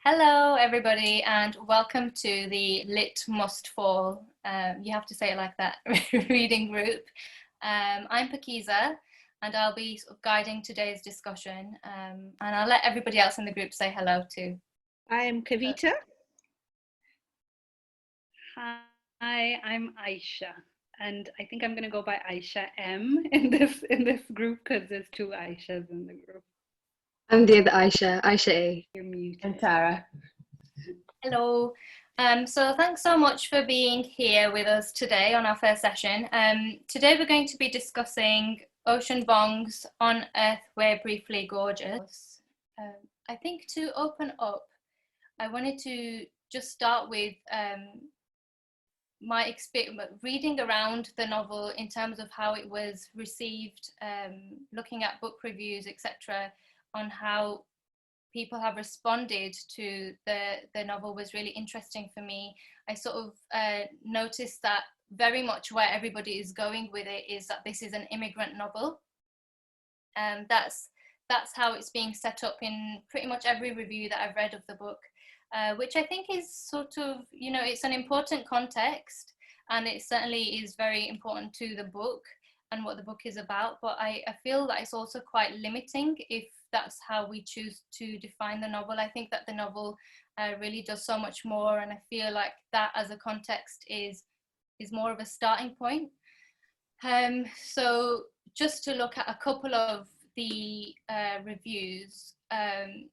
Hello, everybody, and welcome to the Lit Must Fall. You have to say it like that, reading group. I'm Pakeezah, and I'll be sort of guiding today's discussion. And I'll let everybody else in the group say hello too. I am Kavita. Hi, I'm Aisha, and I think I'm going to go by Aisha M in this group because there's two Aishas in the group. I'm the other Ayesha, Aisha A. You're muted. And Tara. Hello. So thanks so much for being here with us today on our first session. Today we're going to be discussing Ocean Vuong's On Earth We're Briefly Gorgeous. I think to open up, I wanted to just start with my experience reading around the novel in terms of how it was received, looking at book reviews, etc., on how people have responded to the novel was really interesting for me. I sort of noticed that very much where everybody is going with it is that this is an immigrant novel. And that's how it's being set up in pretty much every review that I've read of the book, which I think is sort of, it's an important context, and it certainly is very important to the book and what the book is about. But I feel that it's also quite limiting if that's how we choose to define the novel. I think that the novel really does so much more, and I feel like that as a context is more of a starting point. So just to look at a couple of the reviews and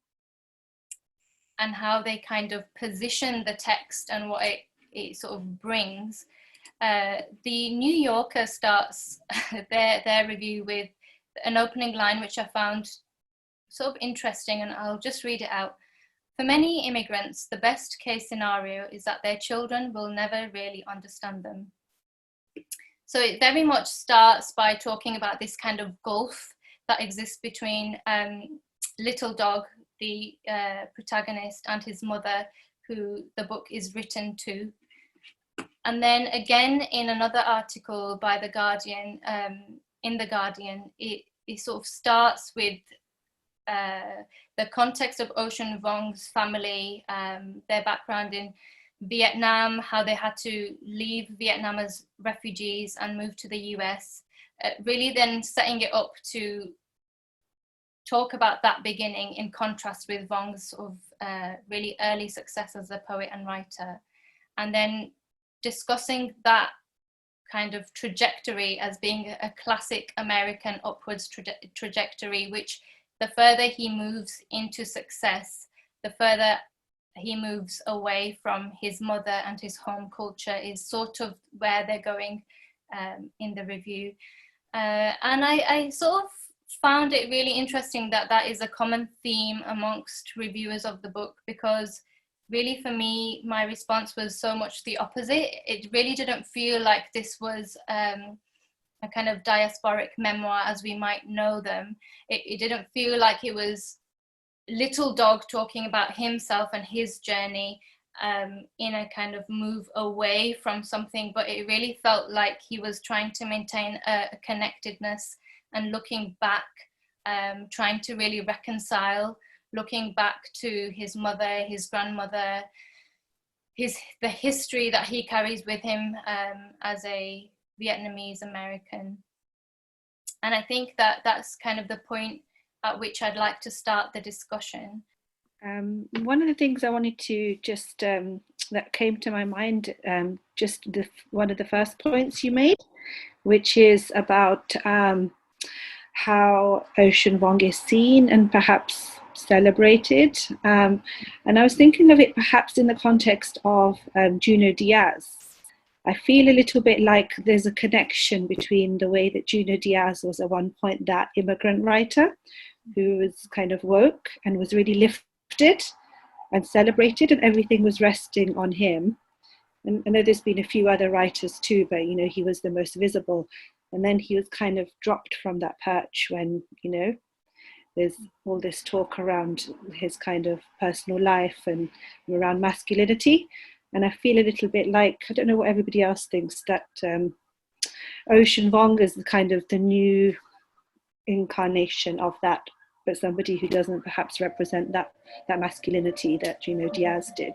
how they kind of position the text and what it sort of brings. The New Yorker starts their review with an opening line which I found sort of interesting, and I'll just read it out. For many immigrants, the best case scenario is that their children will never really understand them. So it very much starts by talking about this kind of gulf that exists between Little Dog, the protagonist, and his mother, who the book is written to. And then again, in another article by The Guardian, in The Guardian, it sort of starts with the context of Ocean Vuong's family, their background in Vietnam, how they had to leave Vietnam as refugees and move to the US, really then setting it up to talk about that beginning in contrast with Vuong's sort of really early success as a poet and writer, and then discussing that kind of trajectory as being a classic American upwards trajectory, which the further he moves into success, the further he moves away from his mother and his home culture, is sort of where they're going in the review. And I sort of found it really interesting that is a common theme amongst reviewers of the book, because really for me, my response was so much the opposite. It really didn't feel like this was a kind of diasporic memoir as we might know them. It didn't feel like it was Little Dog talking about himself and his journey in a kind of move away from something, but it really felt like he was trying to maintain a connectedness and looking back, trying to really reconcile, looking back to his mother, his grandmother, the history that he carries with him as a Vietnamese American. And I think that that's kind of the point at which I'd like to start the discussion. One of the things I wanted to just that came to my mind, just one of the first points you made, which is about how Ocean Vuong is seen and perhaps celebrated. And I was thinking of it perhaps in the context of Junot Díaz. I feel a little bit like there's a connection between the way that Junot Díaz was at one point that immigrant writer who was kind of woke and was really lifted and celebrated, and everything was resting on him. And I know there's been a few other writers too, but he was the most visible. And then he was kind of dropped from that perch when, there's all this talk around his kind of personal life and around masculinity. And I feel a little bit like, I don't know what everybody else thinks, that Ocean Vuong is kind of the new incarnation of that but somebody who doesn't perhaps represent that masculinity that Junot Diaz did,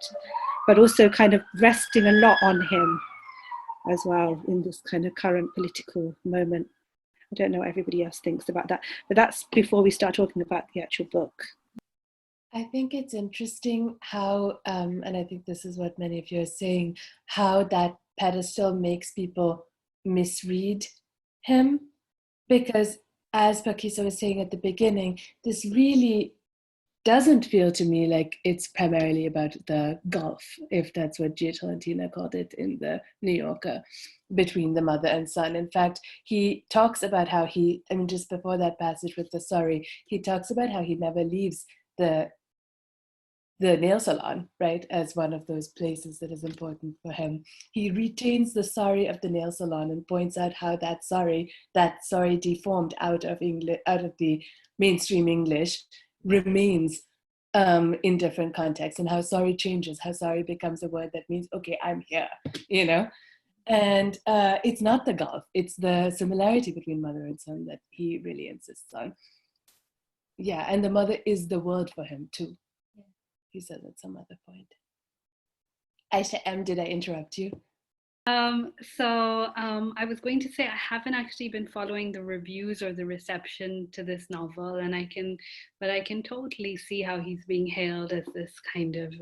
but also kind of resting a lot on him as well in this kind of current political moment. I don't know what everybody else thinks about that, but that's before we start talking about the actual book. I think it's interesting how, and I think this is what many of you are saying, how that pedestal makes people misread him. Because as Pakeezah was saying at the beginning, this really doesn't feel to me like it's primarily about the gulf, if that's what Gia Tolentino called it in the New Yorker, between the mother and son. In fact, he talks about how just before that passage with the sorry, he talks about how he never leaves the nail salon, right, as one of those places that is important for him. He retains the sorry of the nail salon and points out how that sorry deformed out of the mainstream English, remains in different contexts, and how sorry changes, how sorry becomes a word that means, okay, I'm here, And it's not the gulf, it's the similarity between mother and son that he really insists on. Yeah, and the mother is the world for him too. He says at some other point. Aisha M, did I interrupt you? I was going to say I haven't actually been following the reviews or the reception to this novel, and I can totally see how he's being hailed as this kind of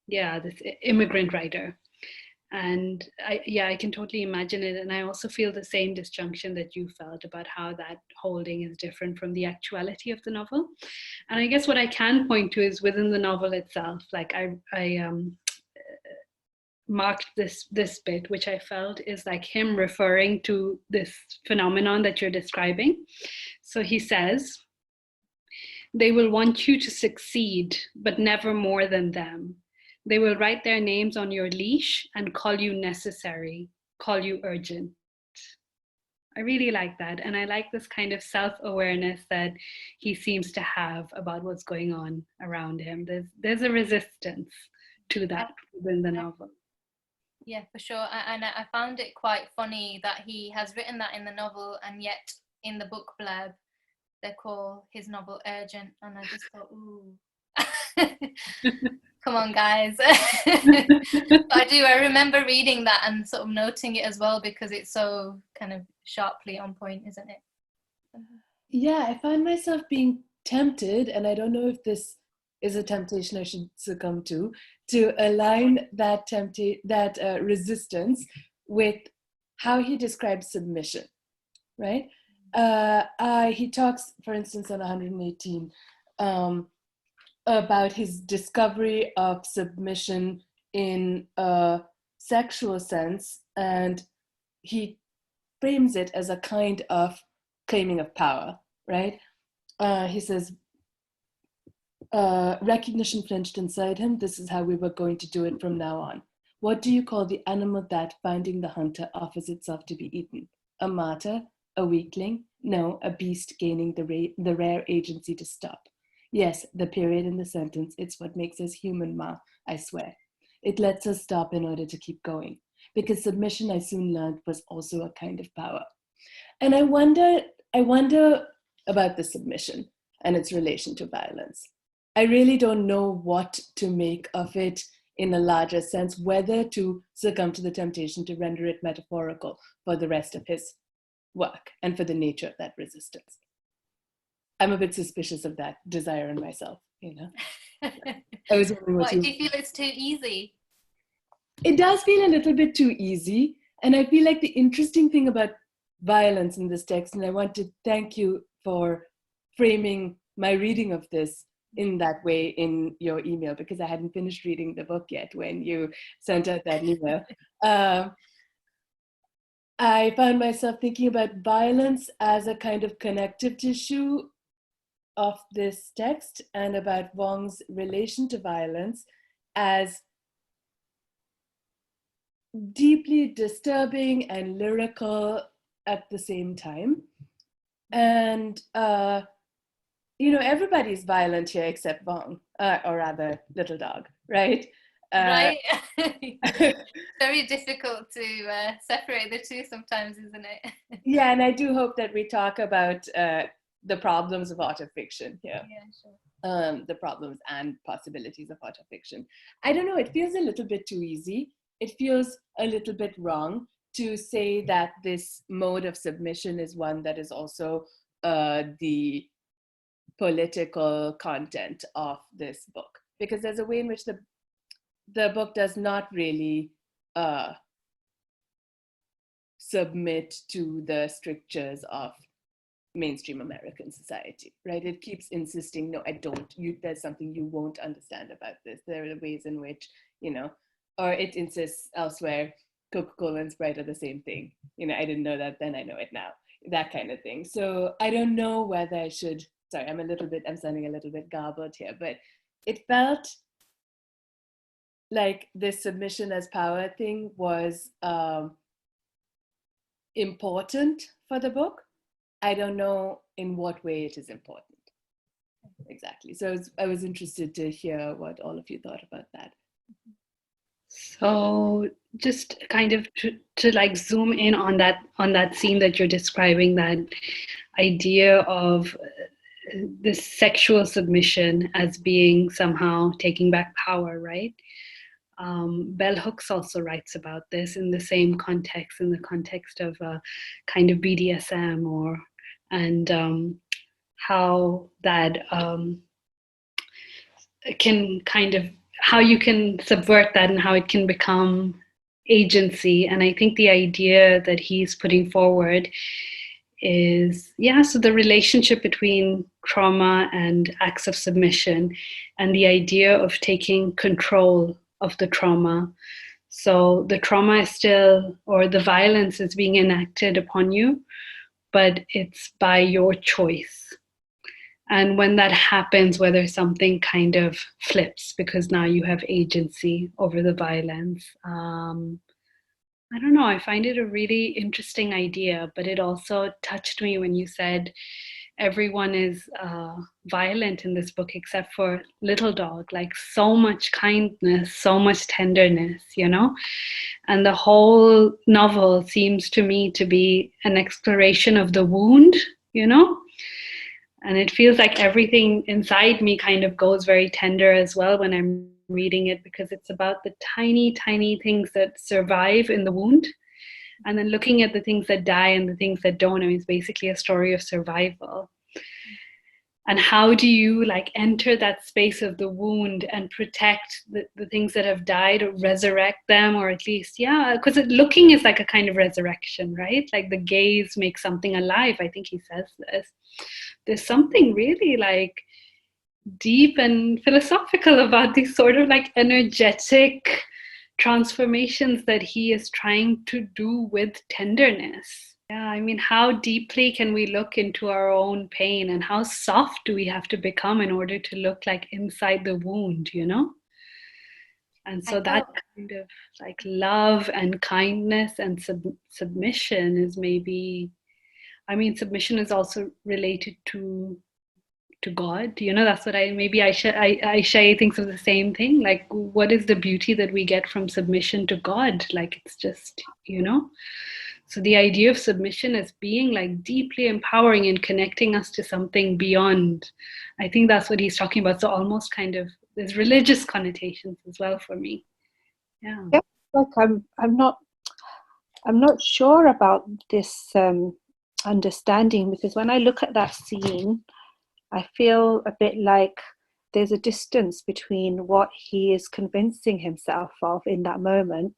this immigrant writer. And I can totally imagine it. And I also feel the same disjunction that you felt about how that holding is different from the actuality of the novel. And I guess what I can point to is within the novel itself, like I marked this bit, which I felt is like him referring to this phenomenon that you're describing. So he says, "They will want you to succeed, but never more than them. They will write their names on your leash and call you necessary, call you urgent." I really like that. And I like this kind of self-awareness that he seems to have about what's going on around him. There's a resistance to that within the novel. Yeah, for sure. And I found it quite funny that he has written that in the novel, and yet in the book blurb, they call his novel urgent. And I just thought, ooh. Come on, guys. I remember reading that and sort of noting it as well, because it's so kind of sharply on point, isn't it? Yeah, I find myself being tempted, and I don't know if this is a temptation I should succumb to align that resistance with how he describes submission, right? He talks, for instance, on 118, about his discovery of submission in a sexual sense, and he frames it as a kind of claiming of power, right? He says, recognition flinched inside him. This is how we were going to do it from now on. What do you call the animal that, finding the hunter, offers itself to be eaten? A martyr? A weakling? No, a beast gaining the rare agency to stop. Yes, the period in the sentence, it's what makes us human, Ma, I swear. It lets us stop in order to keep going. Because submission, I soon learned, was also a kind of power. And I wonder about the submission and its relation to violence. I really don't know what to make of it in a larger sense, whether to succumb to the temptation to render it metaphorical for the rest of his work and for the nature of that resistance. I'm a bit suspicious of that desire in myself, I was wondering what do you feel it's too easy? It does feel a little bit too easy. And I feel like the interesting thing about violence in this text, and I want to thank you for framing my reading of this in that way in your email, because I hadn't finished reading the book yet when you sent out that email. I found myself thinking about violence as a kind of connective tissue of this text, and about Vuong's relation to violence as deeply disturbing and lyrical at the same time. And, everybody's violent here except Vuong, or rather Little Dog, right? Right. Very difficult to separate the two sometimes, isn't it? Yeah, and I do hope that we talk about the problems of art of fiction here. Yeah, sure. The problems and possibilities of art of fiction. I don't know, it feels a little bit too easy. It feels a little bit wrong to say that this mode of submission is one that is also the political content of this book, because there's a way in which the book does not really submit to the strictures of mainstream American society, right? It keeps insisting, no, I don't. There's something you won't understand about this. There are ways in which, or it insists elsewhere, Coca-Cola and Sprite are the same thing. I didn't know that then, I know it now. That kind of thing. So I don't know whether I should, sorry, I'm sounding a little bit garbled here, but it felt like this submission as power thing was important for the book. I don't know in what way it is important. Exactly. So I was interested to hear what all of you thought about that. So just kind of to like zoom in on that scene that you're describing, that idea of this sexual submission as being somehow taking back power, right? Bell Hooks also writes about this in the same context, in the context of kind of BDSM, and how that can kind of, how you can subvert that and how it can become agency. And I think the idea that he's putting forward is, so the relationship between trauma and acts of submission, and the idea of taking control of the trauma. So the trauma is still, or the violence is being enacted upon you, but it's by your choice. And when that happens, whether something kind of flips because now you have agency over the violence, I don't know, I find it a really interesting idea, but it also touched me when you said everyone is violent in this book except for Little Dog, like so much kindness, so much tenderness, And the whole novel seems to me to be an exploration of the wound, And it feels like everything inside me kind of goes very tender as well when I'm reading it, because it's about the tiny, tiny things that survive in the wound. And then looking at the things that die and the things that don't. I mean, it's basically a story of survival. And how do you like enter that space of the wound and protect the things that have died, or resurrect them, or at least, because looking is like a kind of resurrection, right? Like the gaze makes something alive. I think he says this. There's something really like deep and philosophical about these sort of like energetic transformations that he is trying to do with tenderness. Yeah, I mean, how deeply can we look into our own pain, and how soft do we have to become in order to look like inside the wound, And so that kind of like love and kindness and submission is maybe, I mean, submission is also related to God, that's what Aisha thinks of the same thing. Like, what is the beauty that we get from submission to God? Like, it's just, So the idea of submission as being like deeply empowering and connecting us to something beyond. I think that's what he's talking about. So almost kind of there's religious connotations as well for me. Yeah. Like I'm not sure about this understanding, because when I look at that scene, I feel a bit like there's a distance between what he is convincing himself of in that moment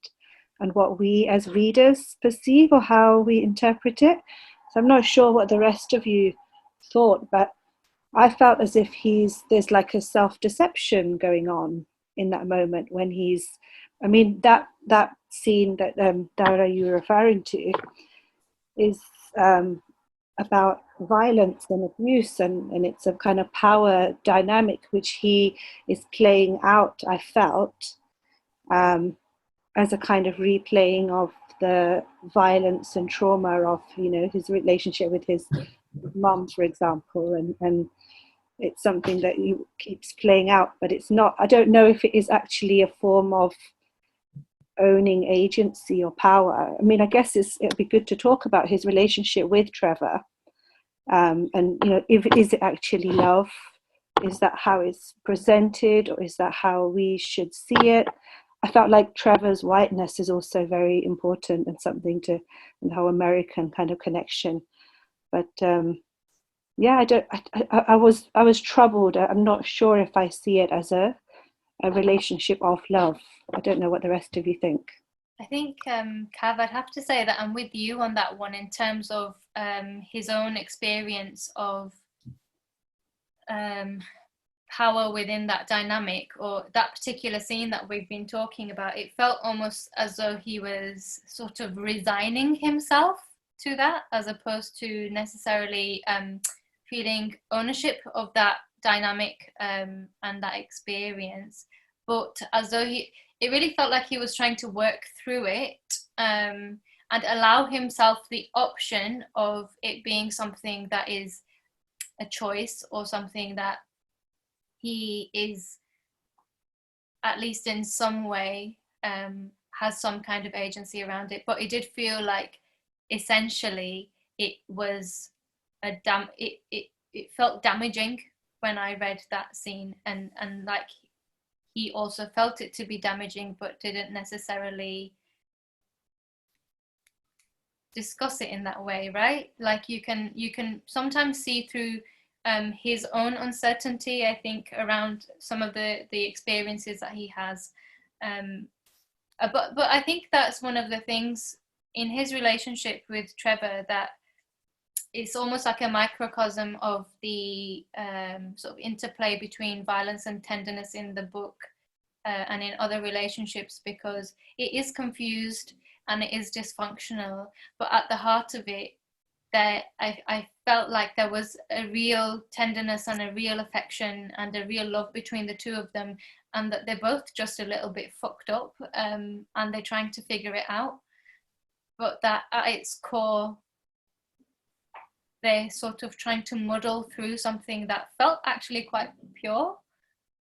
and what we as readers perceive or how we interpret it. So I'm not sure what the rest of you thought, but I felt as if there's like a self-deception going on in that moment when that scene that Dara, you were referring to is about violence and abuse, and it's a kind of power dynamic which he is playing out, I felt, as a kind of replaying of the violence and trauma of his relationship with his mom, for example, and it's something that you keeps playing out, but it's not. I don't know if it is actually a form of owning agency or power. I mean, I guess it'd be good to talk about his relationship with Trevor, and if is it actually love? Is that how it's presented, or is that how we should see it? I felt like Trevor's whiteness is also very important and something to, and how American kind of connection. But yeah, I was troubled. I'm not sure if I see it as a relationship of love. I don't know what the rest of you think. I think, Kav, I'd have to say that I'm with you on that one in terms of his own experience of power within that dynamic, or that particular scene that we've been talking about. It felt almost as though he was sort of resigning himself to that, as opposed to necessarily feeling ownership of that dynamic and that experience. But as though it really felt like he was trying to work through it and allow himself the option of it being something that is a choice, or something that he is, at least in some way, has some kind of agency around it. But it did feel like essentially it was it felt damaging when I read that scene, and like he also felt it to be damaging, but didn't necessarily discuss it in that way, right? Like you can sometimes see through his own uncertainty, I think, around some of the experiences that he has. But I think that's one of the things in his relationship with Trevor, that it's almost like a microcosm of the sort of interplay between violence and tenderness in the book and in other relationships, because it is confused and it is dysfunctional, but at the heart of it, I felt like there was a real tenderness and a real affection and a real love between the two of them, and that they're both just a little bit fucked up and they're trying to figure it out, but that at its core they're sort of trying to muddle through something that felt actually quite pure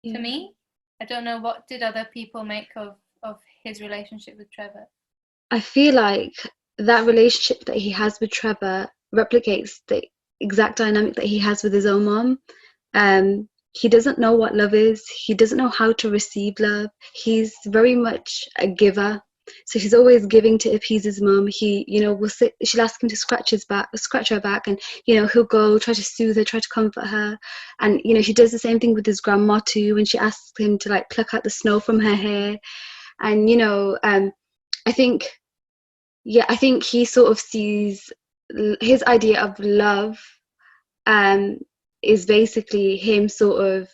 to me. I don't know, what did other people make of his relationship with Trevor? I feel like that relationship that he has with Trevor replicates the exact dynamic that he has with his own mom. He doesn't know what love is. He doesn't know how to receive love. He's very much a giver. So he's always giving to appease his mum. He, will sit, she'll ask him to scratch her back, and, he'll go try to soothe her, try to comfort her. And, he does the same thing with his grandma too, when she asks him to like pluck out the snow from her hair. And, I think he sort of sees his idea of love is basically him sort of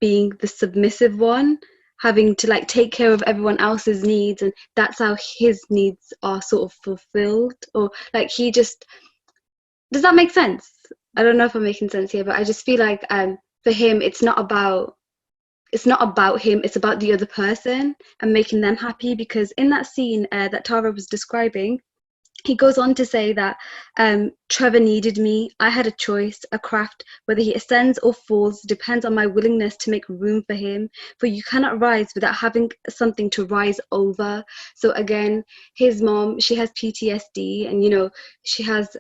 being the submissive one, having to like take care of everyone else's needs, and that's how his needs are sort of fulfilled. Or like he just, does that make sense? I don't know if I'm making sense here, but I just feel like for him it's not about him, it's about the other person and making them happy. Because in that scene that Tara was describing, he goes on to say that Trevor needed me. I had a choice, a craft. Whether he ascends or falls depends on my willingness to make room for him. For you cannot rise without having something to rise over. So again, his mom, she has PTSD, and she has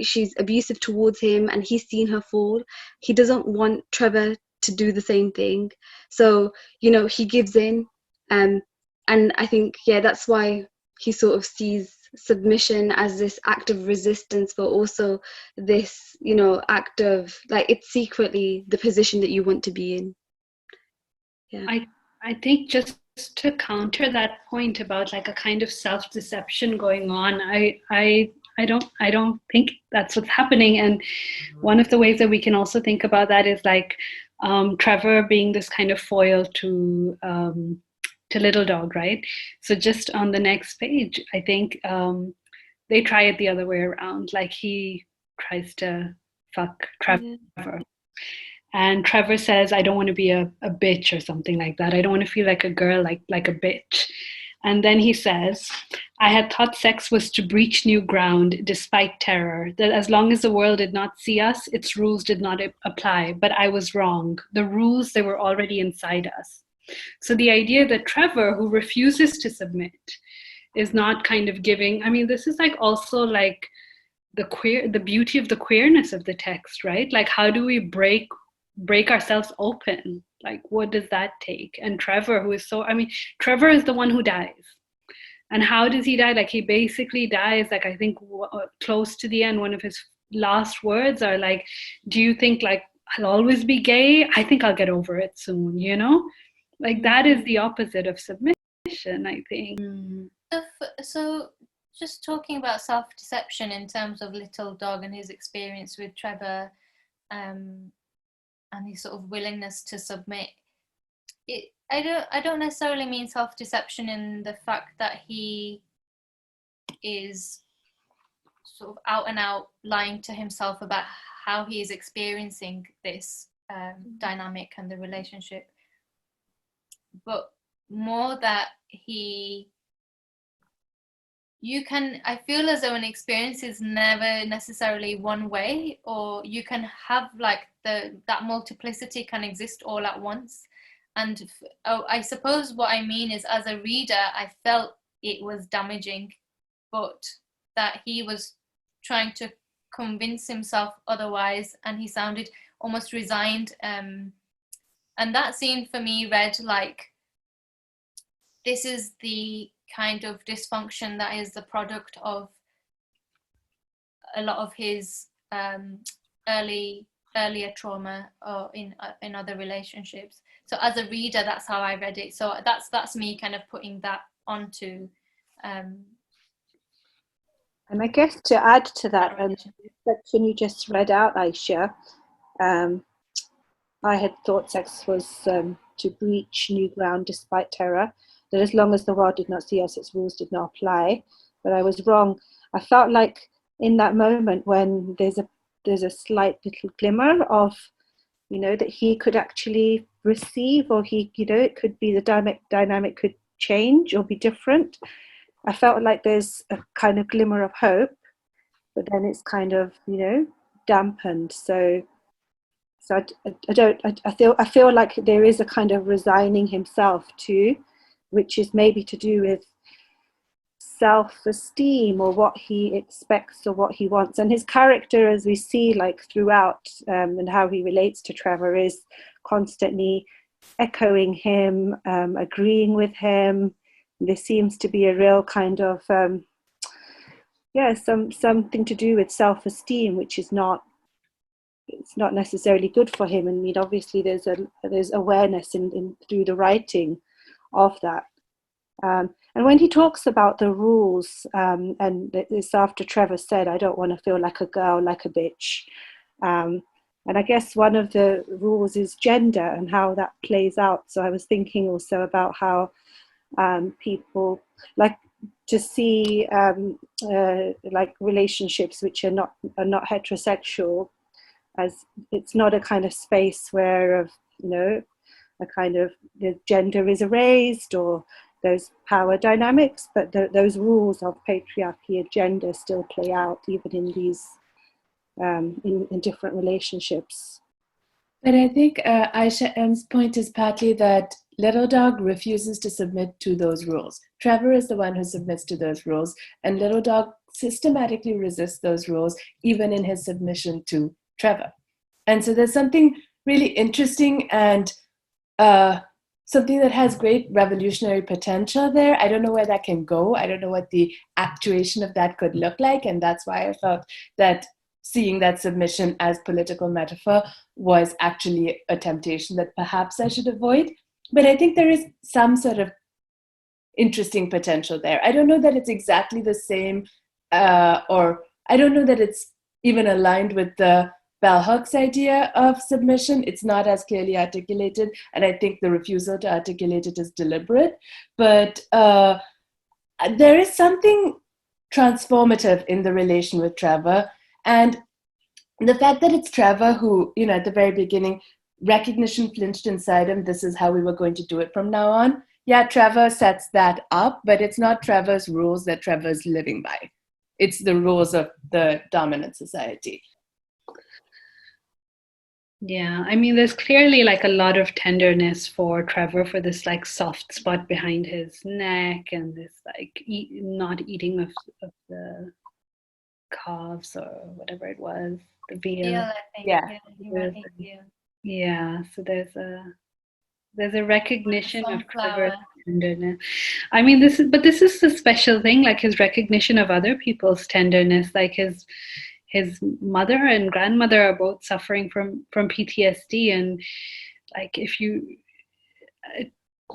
she's abusive towards him, and he's seen her fall. He doesn't want Trevor to do the same thing. So he gives in, and I think that's why he sort of sees submission as this act of resistance, but also this act of like, it's secretly the position that you want to be in. I think just to counter that point about like a kind of self-deception going on, I don't think that's what's happening. And one of the ways that we can also think about that is like Trevor being this kind of foil to Little Dog, right? So just on the next page, I think they try it the other way around. Like he tries to fuck Trevor. And Trevor says, I don't want to be a bitch or something like that. I don't want to feel like a girl, like a bitch. And then he says, I had thought sex was to breach new ground despite terror, that as long as the world did not see us, its rules did not apply. But I was wrong. The rules, they were already inside us. So the idea that Trevor, who refuses to submit, is not kind of giving, I mean, this is like also like the beauty of the queerness of the text, right? Like, how do we break ourselves open? Like, what does that take? And Trevor, who is so, I mean, Trevor is the one who dies. And how does he die? Like, he basically dies, like, I think close to the end, one of his last words are like, do you think like I'll always be gay? I think I'll get over it soon, you know? Like, that is the opposite of submission, I think. So just talking about self-deception in terms of Little Dog and his experience with Trevor, and his sort of willingness to submit, I don't necessarily mean self-deception in the fact that he is sort of out and out lying to himself about how he is experiencing this dynamic and the relationship, but more that I feel as though an experience is never necessarily one way, or you can have like that multiplicity can exist all at once. And I suppose what I mean is, as a reader, I felt it was damaging, but that he was trying to convince himself otherwise, and he sounded almost resigned. And that scene for me read like, this is the kind of dysfunction that is the product of a lot of his earlier trauma or in other relationships. So as a reader, that's how I read it. So that's me kind of putting that onto. And I guess to add to that section you just read out, Aisha, I had thought sex was to breach new ground despite terror, that as long as the world did not see us, its rules did not apply. But I was wrong. I felt like in that moment when there's a slight little glimmer of, you know, that he could actually receive, or he, you know, it could be the dynamic could change or be different. I felt like there's a kind of glimmer of hope, but then it's kind of, you know, dampened. So I feel like there is a kind of resigning himself too, which is maybe to do with self-esteem or what he expects or what he wants. And his character, as we see like throughout, and how he relates to Trevor, is constantly echoing him, agreeing with him. There seems to be a real kind of something to do with self-esteem, which is not necessarily good for him. And I mean, obviously there's awareness in through the writing of that. And when he talks about the rules, and it's after Trevor said, I don't want to feel like a girl, like a bitch. And I guess one of the rules is gender and how that plays out. So I was thinking also about how people like to see like relationships which are not heterosexual, as it's not a kind of space where, you know, a kind of the gender is erased or those power dynamics, but those rules of patriarchy and gender still play out even in these in different relationships. But I think Aisha M's point is partly that Little Dog refuses to submit to those rules. Trevor is the one who submits to those rules, and Little Dog systematically resists those rules, even in his submission to Trevor. And so there's something really interesting and something that has great revolutionary potential there. I don't know where that can go. I don't know what the actuation of that could look like. And that's why I felt that seeing that submission as political metaphor was actually a temptation that perhaps I should avoid. But I think there is some sort of interesting potential there. I don't know that it's exactly the same, or I don't know that it's even aligned with the Bell Hooks idea of submission. It's not as clearly articulated, and I think the refusal to articulate it is deliberate. But there is something transformative in the relation with Trevor, and the fact that it's Trevor who, you know, at the very beginning, recognition flinched inside him. This is how we were going to do it from now on. yeah, Trevor sets that up, but it's not Trevor's rules that Trevor's living by. It's the rules of the dominant society. Yeah, I mean, there's clearly like a lot of tenderness for Trevor, for this like soft spot behind his neck, and this like not eating of the calves or whatever it was, the veal. I think. Yeah. Yeah, he might eat veal. Yeah, so there's a recognition of Trevor's Sunflower. tenderness. I mean, this is the special thing, like his recognition of other people's tenderness, like his mother and grandmother are both suffering from PTSD, and like if you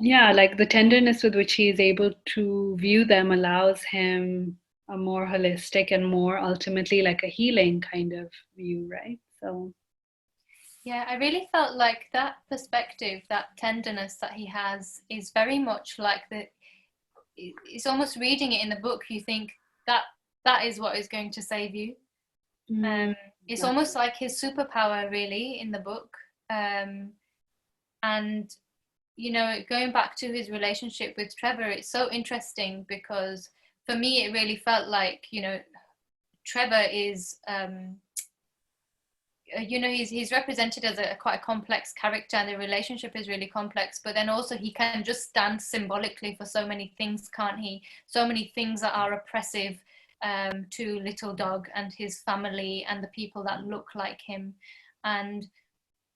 yeah, like the tenderness with which he is able to view them allows him a more holistic and more ultimately like a healing kind of view, right? So Yeah, I really felt like that perspective, that tenderness that he has, is very much like it's almost reading it in the book, you think that is what is going to save you. It's almost like his superpower, really, in the book. And, you know, going back to his relationship with Trevor, it's so interesting because for me, it really felt like, you know, Trevor is, you know, he's represented as quite a complex character, and the relationship is really complex, but then also he can just stand symbolically for so many things, can't he? So many things that are oppressive to Little Dog and his family and the people that look like him. And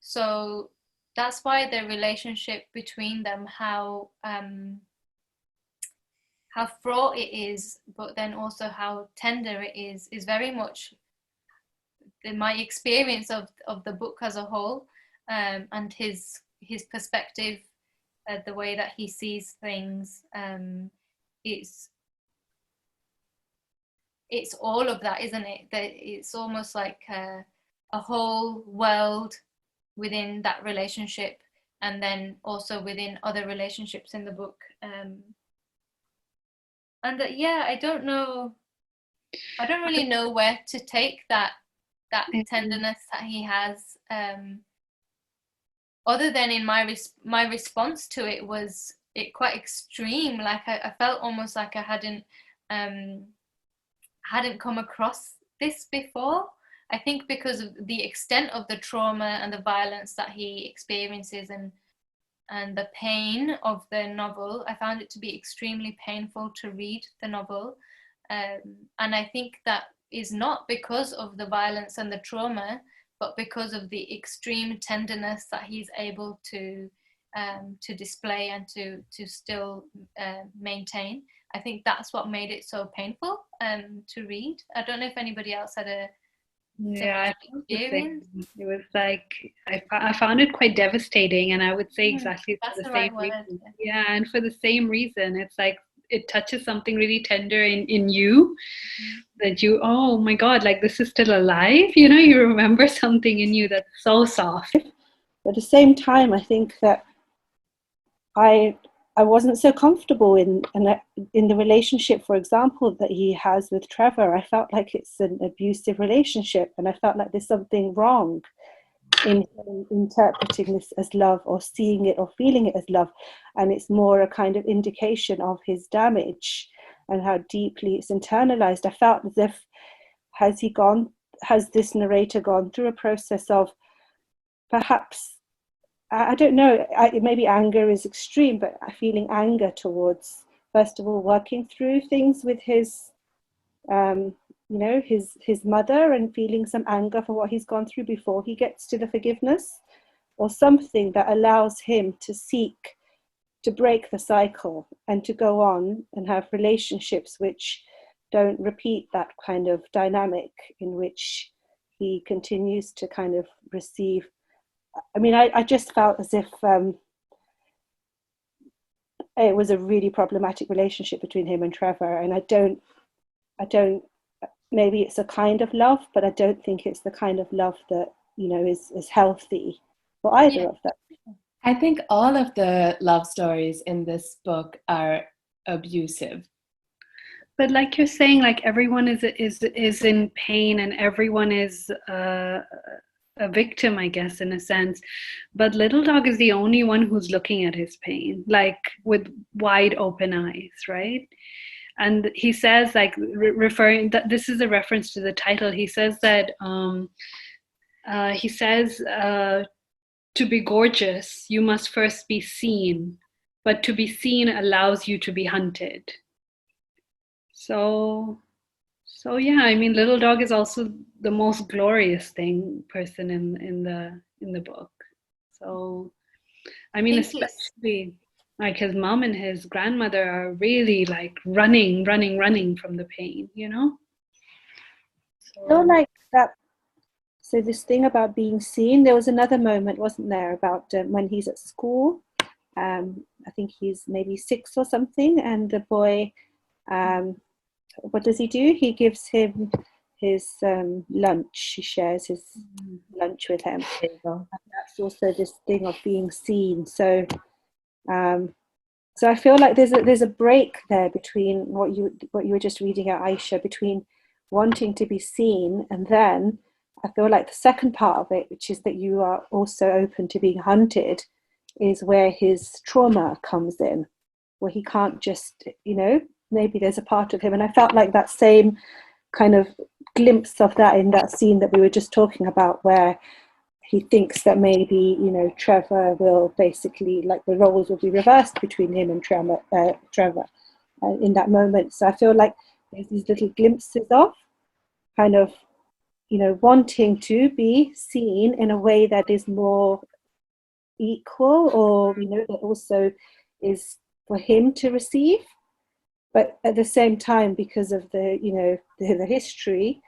so that's why the relationship between them, how fraught it is, but then also how tender it is very much my experience of the book as a whole, and his perspective, the way that he sees things. It's all of that, isn't it? That it's almost like a whole world within that relationship, and then also within other relationships in the book. And yeah, I don't really know where to take that tenderness that he has, other than in my response to it was it quite extreme. Like I felt almost like I hadn't come across this before. I think because of the extent of the trauma and the violence that he experiences, and the pain of the novel, I found it to be extremely painful to read the novel. And I think that is not because of the violence and the trauma, but because of the extreme tenderness that he's able to display and to still maintain. I think that's what made it so painful to read. I don't know if anybody else had a yeah, experience. it was like I found it quite devastating, and I would say exactly That's for the the right same word. reason. Yeah, and for the same reason, it's like it touches something really tender in you, that you, oh my God, like this is still alive. You know, you remember something in you that's so soft. At the same time, I think that I wasn't so comfortable in the relationship, for example, that he has with Trevor. I felt like it's an abusive relationship, and I felt like there's something wrong in him interpreting this as love, or seeing it or feeling it as love, and it's more a kind of indication of his damage and how deeply it's internalized. I felt as if has this narrator gone through a process of perhaps, I don't know, maybe anger is extreme, but feeling anger towards, first of all, working through things with his, his mother, and feeling some anger for what he's gone through before he gets to the forgiveness, or something that allows him to seek to break the cycle and to go on and have relationships which don't repeat that kind of dynamic in which he continues to kind of receive. I mean, I just felt as if it was a really problematic relationship between him and Trevor, and I don't, maybe it's a kind of love, but I don't think it's the kind of love that, you know, is healthy for either of them. I think all of the love stories in this book are abusive. But like you're saying, like everyone is in pain, and everyone is a victim, I guess, in a sense. But little dog is the only one who's looking at his pain, like with wide open eyes, right? And he says, like, referring that this is a reference to the title. He says that to be gorgeous, you must first be seen, but to be seen allows you to be hunted. So yeah, I mean, little dog is also the most glorious person in the book. So, I mean, especially like his mom and his grandmother are really like running from the pain, you know? So like that. So this thing about being seen, there was another moment, wasn't there, about when he's at school. I think he's maybe 6 or something, and the boy, what does he do? He gives him his lunch. He shares his lunch with him. And that's also this thing of being seen. So, so I feel like there's a break there between what you were just reading at Aisha, between wanting to be seen, and then I feel like the second part of it, which is that you are also open to being hunted, is where his trauma comes in, where he can't just, maybe there's a part of him. And I felt like that same kind of glimpse of that in that scene that we were just talking about, where he thinks that maybe, Trevor will basically, like, the roles will be reversed between him and Trevor in that moment. So I feel like there's these little glimpses of kind of, wanting to be seen in a way that is more equal, or, that also is for him to receive. But at the same time, because of the history,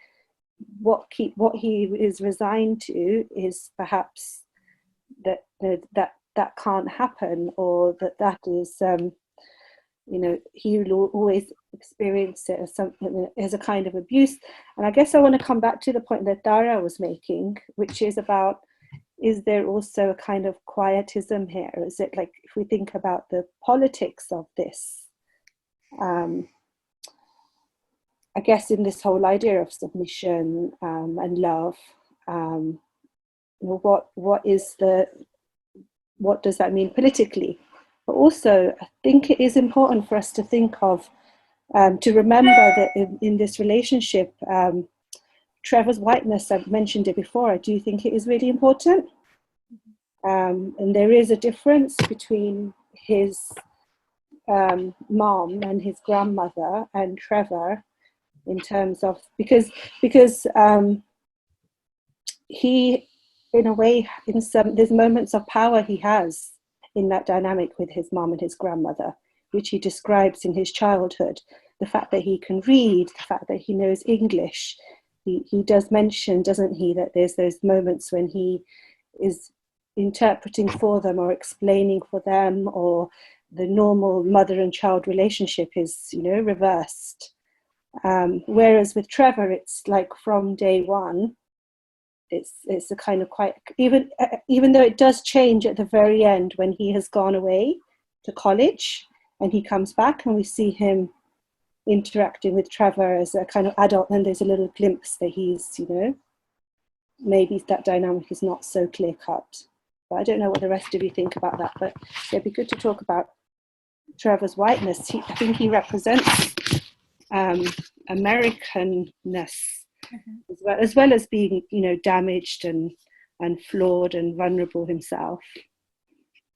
what he is resigned to is perhaps that can't happen, or that is he will always experience it as something, as a kind of abuse. And I guess I want to come back to the point that Dara was making, which is about, is there also a kind of quietism here? Is it like, if we think about the politics of this, I guess in this whole idea of submission and love, what does that mean politically? But also, I think it is important for us to think of, to remember that in this relationship, Trevor's whiteness, I've mentioned it before, I do think it is really important. And there is a difference between his mom and his grandmother and Trevor, in terms of, because he, in a way, there's moments of power he has in that dynamic with his mom and his grandmother, which he describes in his childhood. The fact that he can read, the fact that he knows English. He does mention, doesn't he, that there's those moments when he is interpreting for them or explaining for them, or the normal mother and child relationship is, reversed. Whereas with Trevor, it's like from day one, it's a kind of quite, even though it does change at the very end when he has gone away to college and he comes back and we see him interacting with Trevor as a kind of adult, and there's a little glimpse that he's, maybe that dynamic is not so clear cut. But I don't know what the rest of you think about that, but it'd be good to talk about Trevor's whiteness. I think he represents Americanness, as well as being, damaged and flawed and vulnerable himself.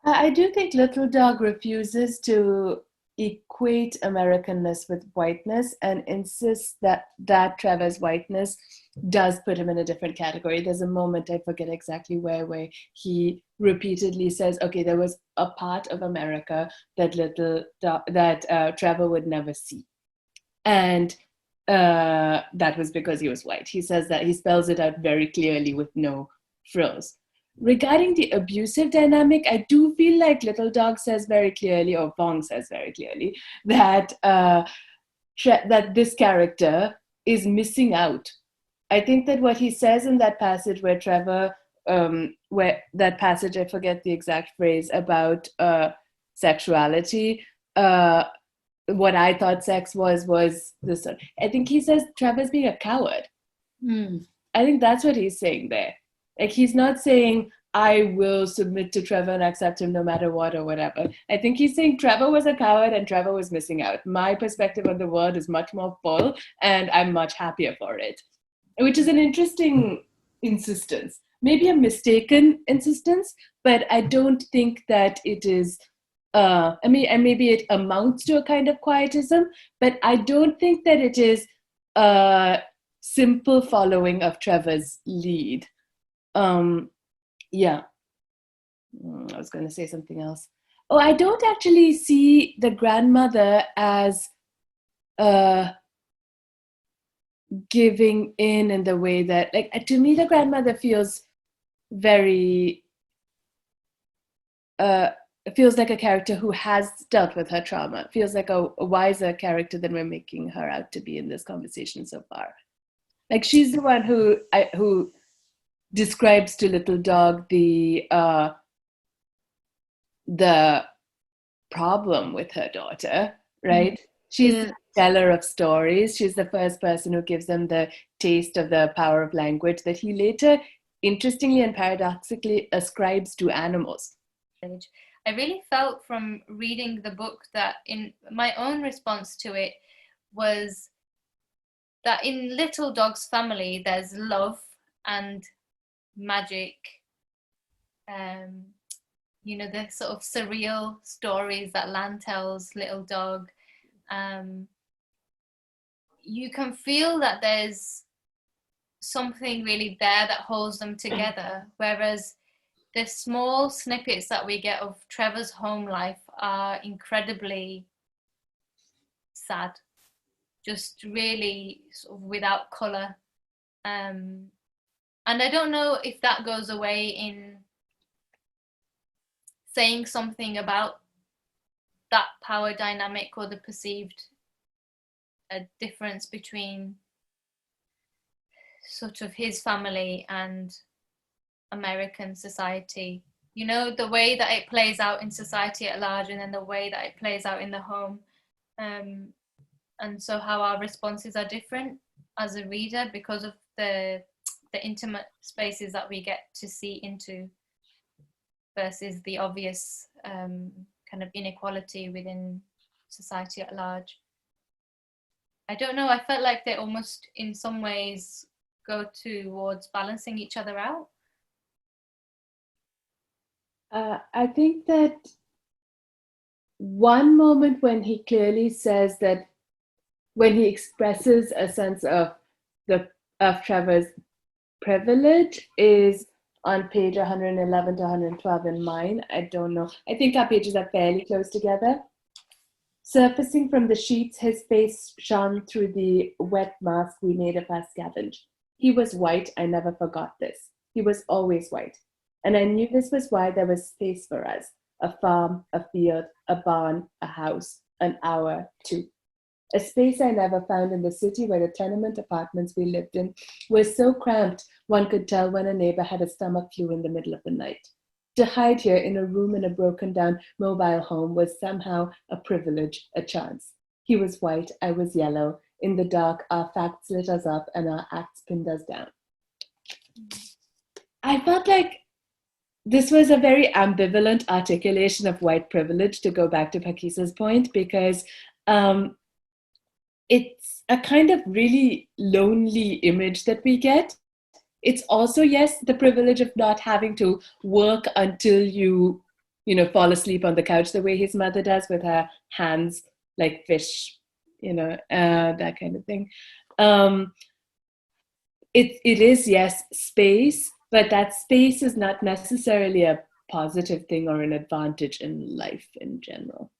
I do think Little Dog refuses to equate Americanness with whiteness and insists that Trevor's whiteness does put him in a different category. There's a moment, I forget exactly where he repeatedly says, okay, there was a part of America that Trevor would never see. And that was because he was white. He says that, he spells it out very clearly with no frills. Regarding the abusive dynamic, I do feel like Little Dog says very clearly, or Vuong says very clearly, that that this character is missing out. I think that what he says in that passage where Trevor, where that passage, I forget the exact phrase, about sexuality, what I thought sex was this. I think he says Trevor's being a coward. I think that's what he's saying there. Like, he's not saying, I will submit to Trevor and accept him no matter what or whatever. I think he's saying Trevor was a coward and Trevor was missing out. My perspective on the world is much more full and I'm much happier for it. Which is an interesting insistence. Maybe a mistaken insistence, but I don't think that it is, and maybe it amounts to a kind of quietism, but I don't think that it is a simple following of Trevor's lead. Yeah. I was going to say something else. Oh, I don't actually see the grandmother as giving in the way that, like, to me, the grandmother feels very, feels like a character who has dealt with her trauma, feels like a wiser character than we're making her out to be in this conversation so far. Like, she's the one who describes to little dog the problem with her daughter, right? She's the teller of stories. She's the first person who gives them the taste of the power of language that he later, interestingly and paradoxically, ascribes to animals. I really felt from reading the book that in my own response to it was that in Little Dog's family, there's love and magic, you know, the sort of surreal stories that Lan tells Little Dog. You can feel that there's something really there that holds them together, whereas the small snippets that we get of Trevor's home life are incredibly sad, just really sort of without colour. And I don't know if that goes away in saying something about that power dynamic or the perceived difference between sort of his family and American society. You know, the way that it plays out in society at large and then the way that it plays out in the home. And so how our responses are different as a reader because of the intimate spaces that we get to see into versus the obvious kind of inequality within society at large. I don't know, I felt like they almost in some ways go towards balancing each other out. I think that one moment when he clearly says that, when he expresses a sense of Trevor's privilege, is on page 111 to 112 in mine. I don't know. I think our pages are fairly close together. Surfacing from the sheets, his face shone through the wet mask we made of our scavenge. He was white. I never forgot this. He was always white. And I knew this was why there was space for us. A farm, a field, a barn, a house, an hour, two. A space I never found in the city where the tenement apartments we lived in were so cramped one could tell when a neighbor had a stomach flu in the middle of the night. To hide here in a room in a broken down mobile home was somehow a privilege, a chance. He was white, I was yellow. In the dark, our facts lit us up and our acts pinned us down. I felt like this was a very ambivalent articulation of white privilege, to go back to Pakeezah's point, because it's a kind of really lonely image that we get. It's also, yes, the privilege of not having to work until you fall asleep on the couch the way his mother does with her hands like fish, that kind of thing. It is, yes, space, but that space is not necessarily a positive thing or an advantage in life in general.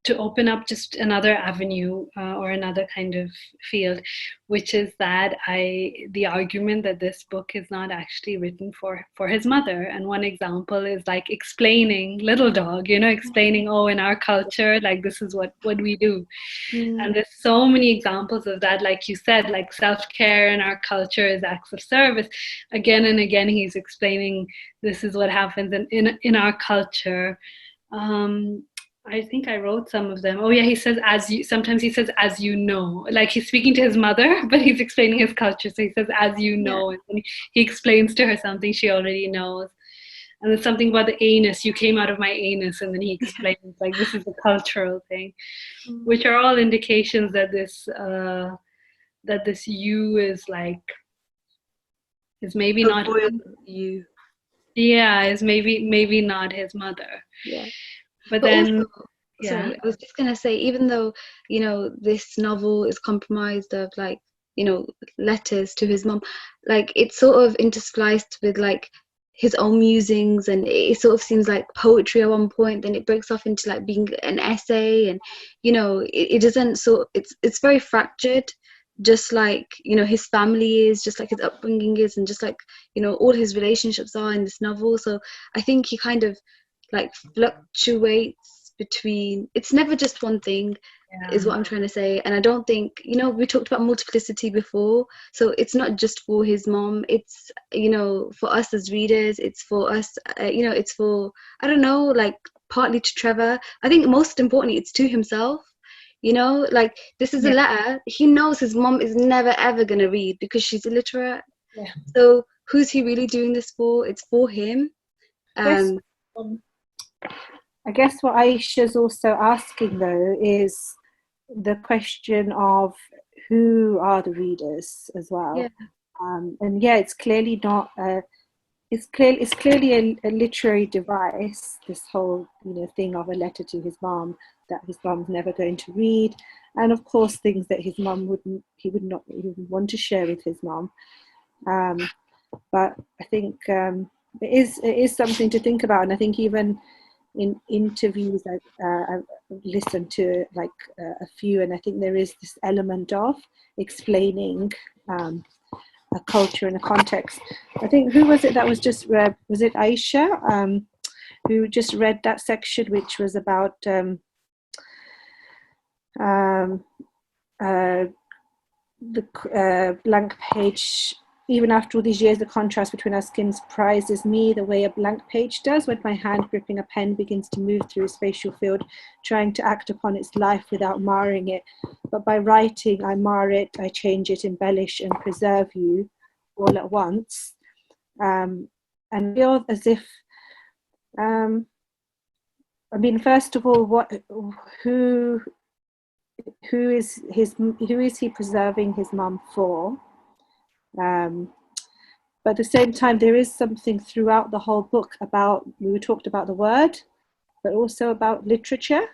To open up just another avenue or another kind of field, which is that the argument that this book is not actually written for his mother. And one example is like explaining Little Dog, explaining, oh, in our culture, like this is what we do. And there's so many examples of that, like you said, like self-care in our culture is acts of service. Again and again, he's explaining this is what happens in our culture. I think I wrote some of them. Oh yeah, he says sometimes he says as you know, like he's speaking to his mother, but he's explaining his culture. So he says as you know, and then he explains to her something she already knows. And there's something about the anus, you came out of my anus, and then he explains like this is a cultural thing, which are all indications that this you is like is maybe not you. Yeah, is maybe not his mother. Yeah. But then also, sorry, I was just gonna say, even though, you know, this novel is compromised of like, you know, letters to his mom, like it's sort of interspliced with like his own musings, and it sort of seems like poetry at one point, then it breaks off into like being an essay, and you know, it doesn't it's very fractured, just like, you know, his family is, just like his upbringing is, and just like, you know, all his relationships are in this novel. So I think he kind of like fluctuates between, it's never just one thing, is what I'm trying to say. And I don't think, you know, we talked about multiplicity before, so it's not just for his mom, it's, you know, for us as readers, it's for us, you know, it's for, I don't know, like partly to Trevor. I think most importantly it's to himself, you know, like this is a letter he knows his mom is never ever gonna read because she's illiterate. So who's he really doing this for? It's for him. I guess what Aisha's also asking though is the question of who are the readers as well. And it's clearly not it's clearly a literary device, this whole, you know, thing of a letter to his mom that his mom's never going to read, and of course things that his mom would not even want to share with his mom. But I think it is something to think about, and I think even in interviews I've listened to like a few, and I think there is this element of explaining a culture and a context. I think, who was it that was just read? Was it Aisha who just read that section, which was about the blank page? Even after all these years, the contrast between our skin surprises me the way a blank page does when my hand gripping a pen begins to move through a spatial field, trying to act upon its life without marring it. But by writing, I mar it, I change it, embellish and preserve you all at once. And feel as if, I mean, first of all, who is he preserving his mum for? But at the same time, there is something throughout the whole book about, we talked about the word, but also about literature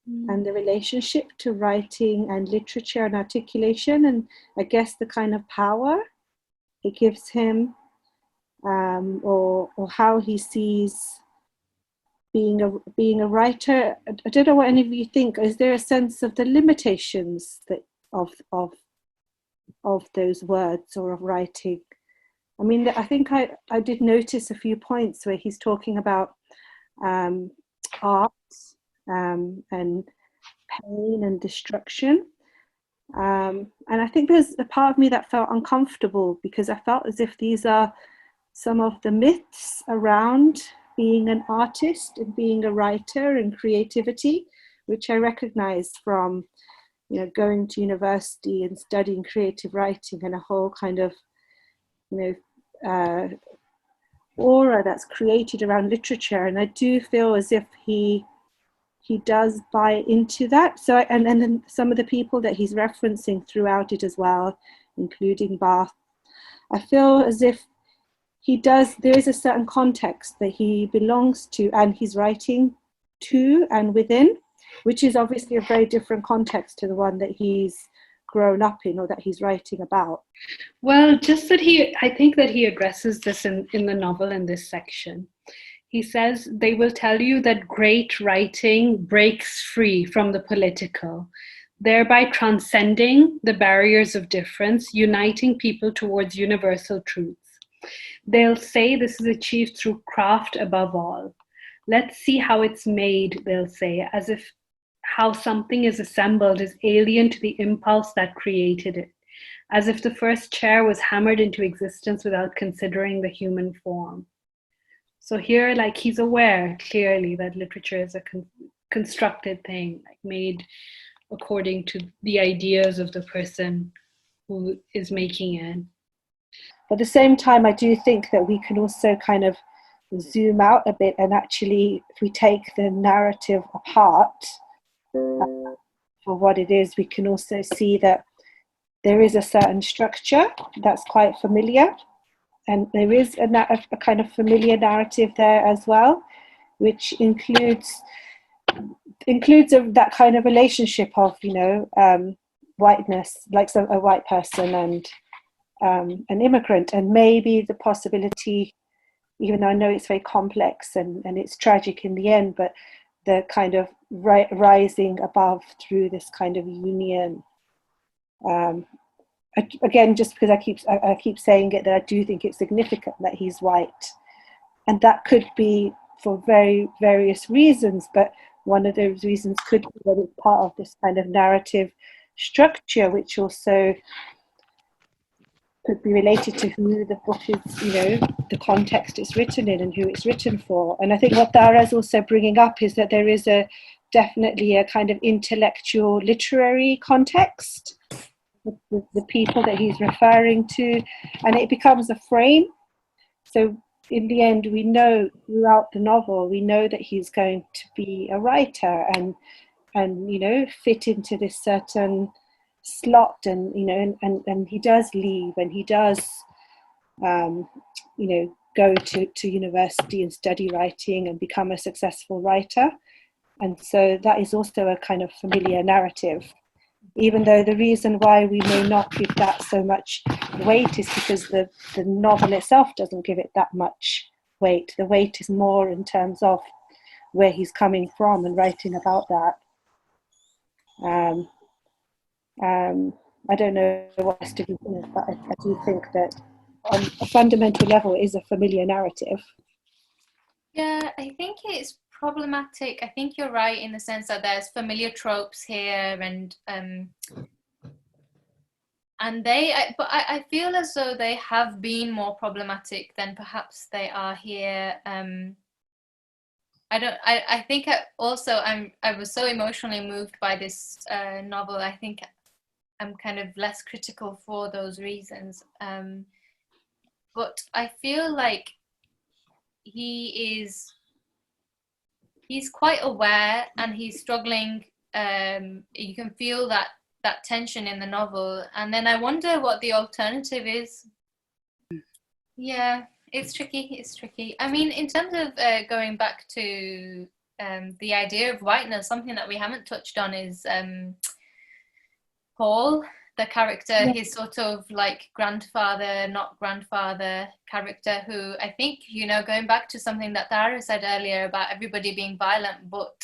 and the relationship to writing and literature and articulation, and I guess the kind of power it gives him, or how he sees being a writer. I don't know what any of you think. Is there a sense of the limitations that of those words or of writing? I mean, I think I did notice a few points where he's talking about art and pain and destruction. And I think there's a part of me that felt uncomfortable because I felt as if these are some of the myths around being an artist and being a writer and creativity, which I recognized from, you know, going to university and studying creative writing and a whole kind of, you know, aura that's created around literature. And I do feel as if he does buy into that. So, and then some of the people that he's referencing throughout it as well, including Bath, I feel as if there is a certain context that he belongs to and he's writing to and within, which is obviously a very different context to the one that he's grown up in or that he's writing about. Well, just that I think that he addresses this in the novel in this section. He says, they will tell you that great writing breaks free from the political, thereby transcending the barriers of difference, uniting people towards universal truths. They'll say this is achieved through craft above all. Let's see how it's made, they'll say, as if how something is assembled is alien to the impulse that created it, as if the first chair was hammered into existence without considering the human form. So here, like, he's aware clearly that literature is constructed thing, like made according to the ideas of the person who is making it. But at the same time, I do think that we can also kind of zoom out a bit, and actually, if we take the narrative apart for what it is, we can also see that there is a certain structure that's quite familiar, and there is a kind of familiar narrative there as well, which includes that kind of relationship of, whiteness, like a white person and an immigrant, and maybe the possibility, even though I know it's very complex and it's tragic in the end, but the kind of rising above through this kind of union. Again, just because I keep saying it, that I do think it's significant that he's white, and that could be for very various reasons, but one of those reasons could be that it's part of this kind of narrative structure, which also could be related to who the book is, the context it's written in and who it's written for. And I think what Dara is also bringing up is that there is definitely a kind of intellectual literary context with the people that he's referring to, and it becomes a frame. So in the end, we know throughout the novel, we know that he's going to be a writer and fit into this certain slot, and and he does leave, and he does go to university and study writing and become a successful writer. And so that is also a kind of familiar narrative, even though the reason why we may not give that so much weight is because the novel itself doesn't give it that much weight. The weight is more in terms of where he's coming from and writing about that. I don't know what else to do, but I do think that on a fundamental level it is a familiar narrative. Yeah, I think it's problematic. I think you're right in the sense that there's familiar tropes here, and but I feel as though they have been more problematic than perhaps they are here. I think also I was so emotionally moved by this novel. I think I'm kind of less critical for those reasons. But I feel like he's quite aware, and he's struggling. You can feel that tension in the novel, and then I wonder what the alternative is. Yeah, it's tricky. I mean, in terms of going back to the idea of whiteness, something that we haven't touched on is Paul, the character, his sort of like grandfather, not grandfather character, who I think, going back to something that Dara said earlier about everybody being violent, but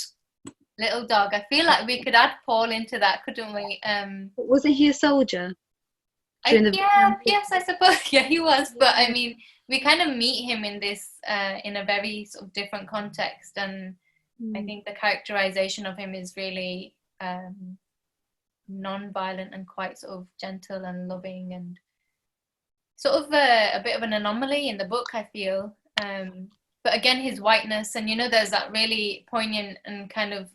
little dog, I feel like we could add Paul into that, couldn't we? Wasn't he a soldier? Yes, I suppose. Yeah, he was. But I mean, we kind of meet him in this, in a very sort of different context. And I think the characterization of him is really non-violent and quite sort of gentle and loving, and sort of a bit of an anomaly in the book, I feel. But again, his whiteness, and there's that really poignant and kind of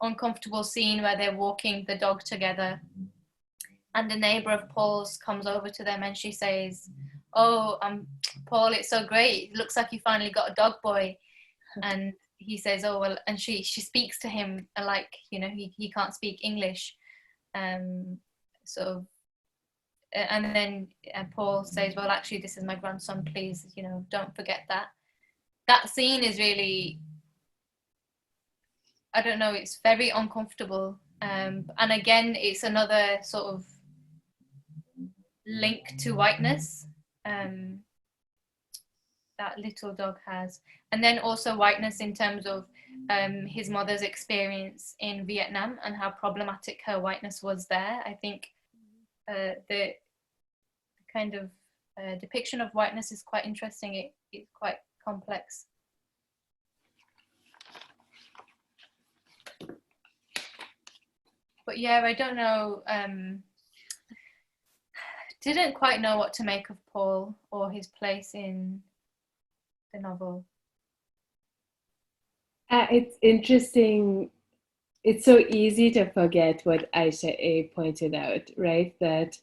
uncomfortable scene where they're walking the dog together, and a neighbor of Paul's comes over to them and she says, "Oh, Paul, it's so great. It looks like you finally got a dog boy." And he says, "Oh, well," and she speaks to him like, he can't speak English. Sort of, and then Paul says, "Well, actually, this is my grandson. Please, don't forget that." That scene is really, I don't know, it's very uncomfortable. And again, it's another sort of link to whiteness that little dog has. And then also whiteness in terms of his mother's experience in Vietnam and how problematic her whiteness was there. I think the kind of depiction of whiteness is quite interesting. It's quite complex. But yeah, I don't know, didn't quite know what to make of Paul or his place in the novel. It's interesting it's so easy to forget what Aisha A pointed out, right? That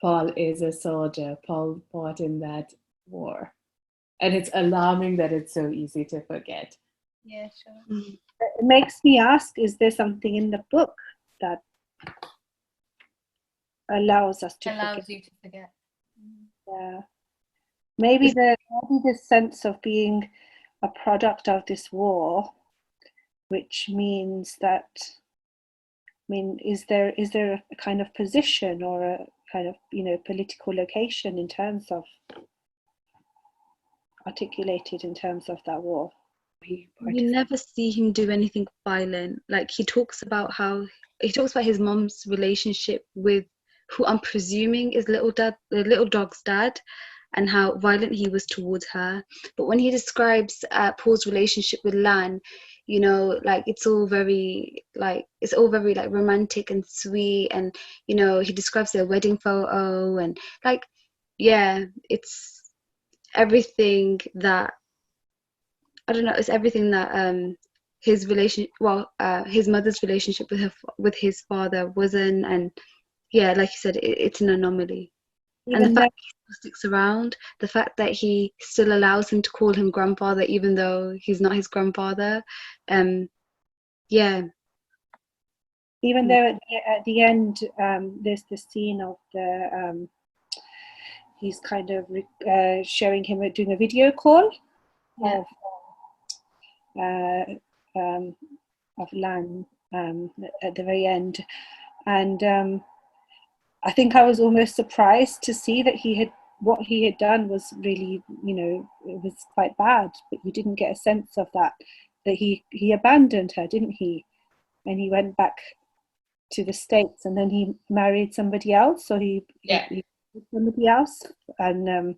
Paul is a soldier. Paul fought in that war. And it's alarming that it's so easy to forget. Yeah, sure. It makes me ask, is there something in the book that allows us to Allows forget? you to forget. Yeah. Maybe the sense of being a product of this war, which means that, I mean, is there a kind of position or a kind of, political location in terms of articulated in terms of that war? You never see him do anything violent. Like he talks about his mom's relationship with who I'm presuming is the little dog's dad, and how violent he was towards her. But when he describes Paul's relationship with Lan, like it's all very like romantic and sweet, and he describes their wedding photo, and like, yeah, it's everything that, I don't know, it's everything that his mother's relationship with his father wasn't. And yeah, like you said, it's an anomaly. And the fact that he still sticks around, the fact that he still allows him to call him grandfather even though he's not his grandfather, yeah. Even though at the end, there's the scene of the he's kind of showing him doing a video call of Lan at the very end, and I think I was almost surprised to see that what he had done was really, it was quite bad, but you didn't get a sense of that he abandoned her, didn't he? And he went back to the States, and then he married somebody else, or he somebody else, and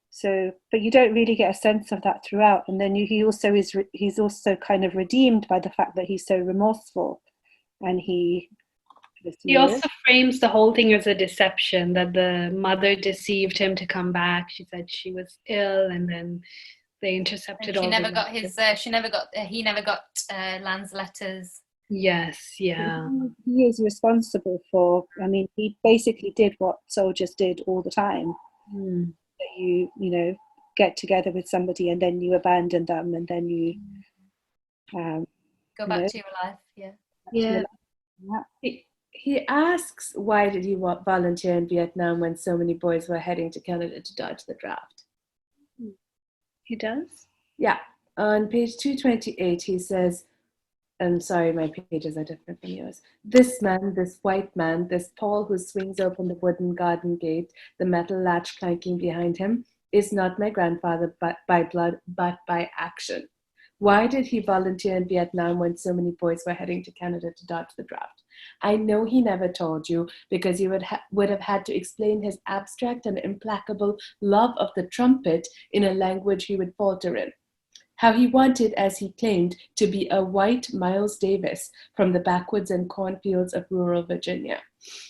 so, but you don't really get a sense of that throughout. And then he's also kind of redeemed by the fact that he's so remorseful, and he also frames the whole thing as a deception, that the mother deceived him to come back. She said she was ill, and then they intercepted all. He never got Lan's letters. Yes, yeah. He is responsible for. I mean, he basically did what soldiers did all the time. That you get together with somebody and then you abandon them, and then you go back to your life. Yeah. He asks, why did he volunteer in Vietnam when so many boys were heading to Canada to dodge the draft? He does? Yeah. On page 228, he says, I'm sorry, my pages are different from yours. This man, this white man, this Paul who swings open the wooden garden gate, the metal latch clanking behind him, is not my grandfather by blood, but by action. Why did he volunteer in Vietnam when so many boys were heading to Canada to dodge the draft? I know he never told you, because you would have had to explain his abstract and implacable love of the trumpet in a language he would falter in. How he wanted, as he claimed, to be a white Miles Davis from the backwoods and cornfields of rural Virginia.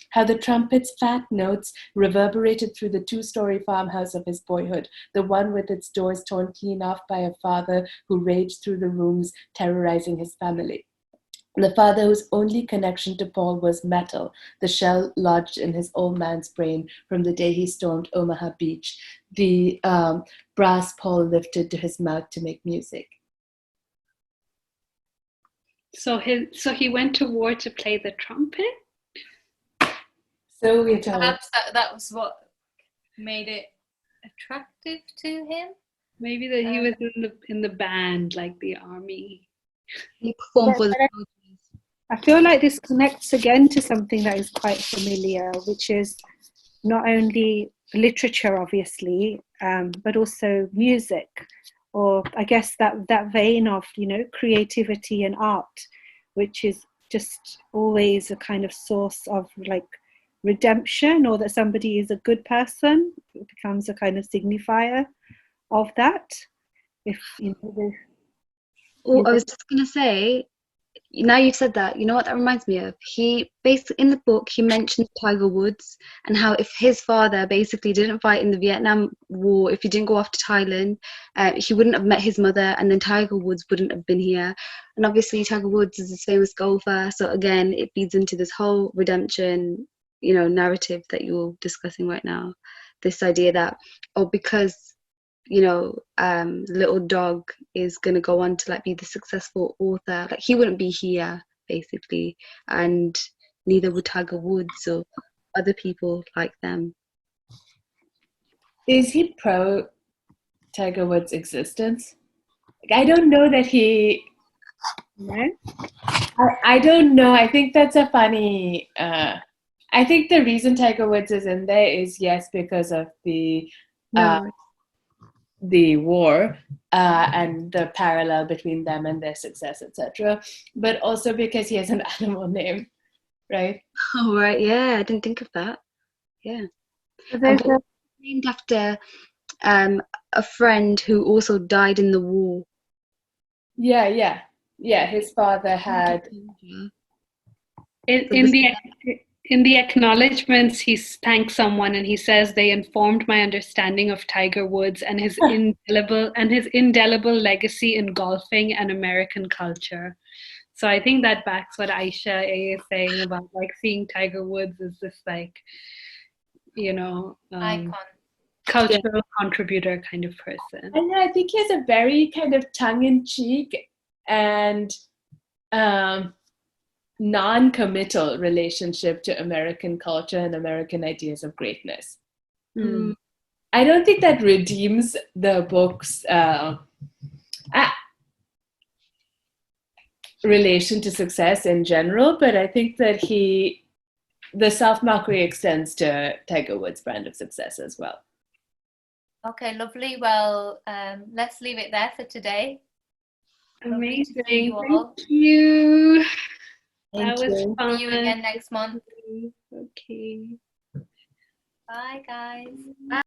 How the trumpet's fat notes reverberated through the 2-story farmhouse of his boyhood, the one with its doors torn clean off by a father who raged through the rooms, terrorizing his family. The father whose only connection to Paul was metal, the shell lodged in his old man's brain from the day he stormed Omaha Beach, the brass Paul lifted to his mouth to make music. So he went to war to play the trumpet? So we're told. Perhaps that was what made it attractive to him. Maybe that he was in the band, like the army. He performed for the soldiers. I feel like this connects again to something that is quite familiar, which is not only literature, obviously, but also music, or I guess that vein of creativity and art, which is just always a kind of source of like redemption, or that somebody is a good person. It becomes a kind of signifier of that. If I was just gonna say, now you've said that, you know what that reminds me of? He basically, in the book, he mentions Tiger Woods and how if his father basically didn't fight in the Vietnam War, if he didn't go off to Thailand, he wouldn't have met his mother, and then Tiger Woods wouldn't have been here. And obviously Tiger Woods is this famous golfer, so again it feeds into this whole redemption, you know, narrative that you're discussing right now. This idea that, oh, because, you know, little dog is going to go on to like be the successful author, like he wouldn't be here basically, and neither would Tiger Woods or other people like them. Is he pro Tiger Woods' existence? Like, I don't know that he. No? I don't know. I think that's a funny. I think the reason Tiger Woods is in there is, yes, because of the war and the parallel between them and their success, etc. But also because he has an animal name, right? Oh right, yeah, I didn't think of that. Yeah, There's a, named after a friend who also died in the war. Yeah. His father had. In the acknowledgements, he thanks someone and he says they informed my understanding of Tiger Woods and his indelible legacy in golfing and American culture. So I think that backs what Aisha is saying about like seeing Tiger Woods as this like, you know, Icon. cultural contributor kind of person. And I think he has a very kind of tongue-in-cheek and non-committal relationship to American culture and American ideas of greatness. I don't think that redeems the book's relation to success in general, but I think that the self-mockery extends to Tiger Woods' brand of success as well. Okay, lovely. Well, let's leave it there for today. Amazing. To see you all. Thank you. Thank That was you. fun. See you again next month. Okay. Bye, guys. Bye.